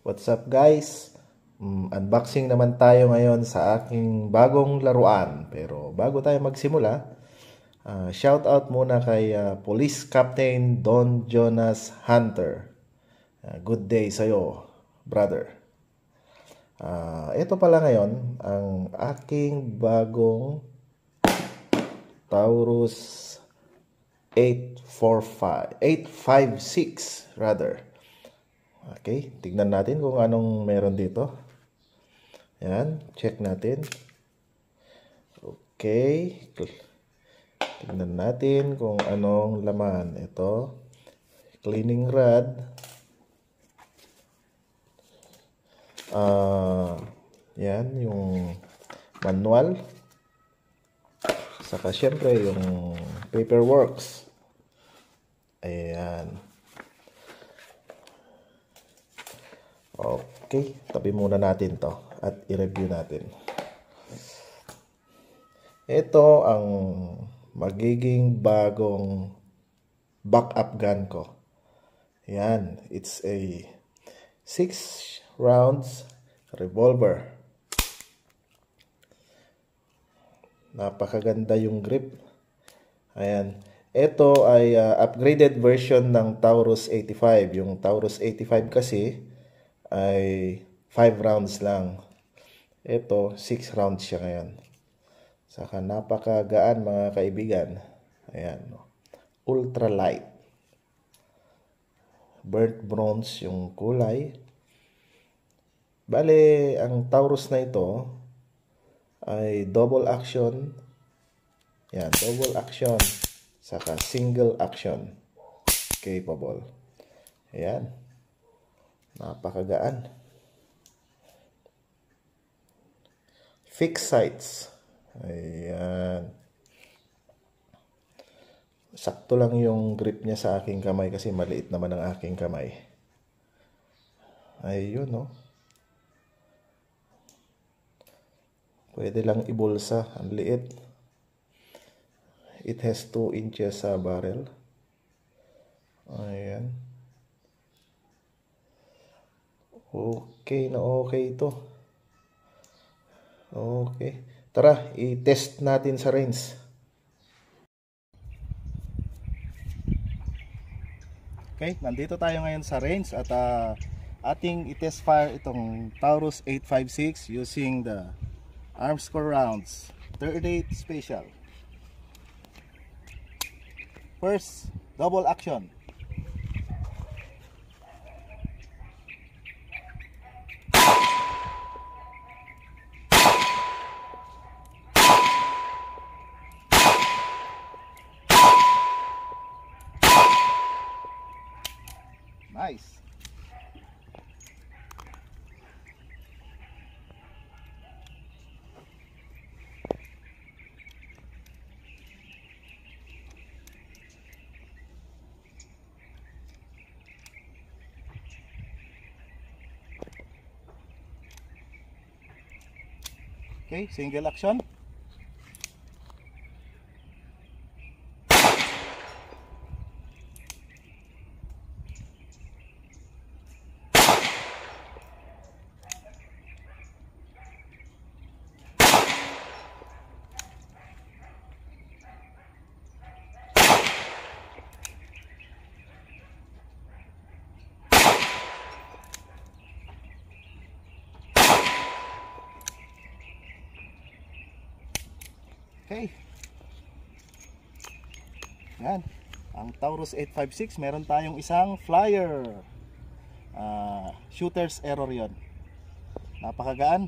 What's up guys? Unboxing naman tayo ngayon sa aking bagong laruan. Pero bago tayo magsimula, shout out muna kay Police Captain Don Jonas Hunter. Good day sa'yo, brother. Ito pala ngayon ang aking bagong Taurus 856 rather. Okay, tignan natin kung anong meron dito. Yan, check natin. Okay, tignan natin kung anong laman. Ito, cleaning rod. Yan, yung manual. Saka syempre yung paperworks. Ayan. Okay, tabi muna natin to at i-review natin. Ito ang magiging bagong backup gun ko. Yan, it's a 6 rounds revolver. Napakaganda yung grip. Ayan. Ito ay upgraded version ng Taurus 85. Yung Taurus 85 kasi ay 5 rounds lang. Ito, 6 rounds siya ngayon. Saka napakagaan mga kaibigan. Ayan. Ultra light. Burnt bronze yung kulay. Bale, ang Taurus na ito ay double action. Yan, double action. Saka single action capable. Ayan. Napakagaan. Fixed sights. Ayan. Sakto lang yung grip niya sa aking kamay kasi maliit naman ang aking kamay. Ayun, no? Pwede lang ibulsa. Ang liit. It has 2 inches sa barrel. Ayan. Okay na okay ito. Okay. Tara, i-test natin sa range. Okay, nandito tayo ngayon sa range at ating i-test fire itong Taurus 856 using the Armscor rounds 38 special. First, double action. Nice. Okay, single action. Okay. Yan. Ang Taurus 856, meron tayong isang flyer. Shooter's error yon. Napakagaan.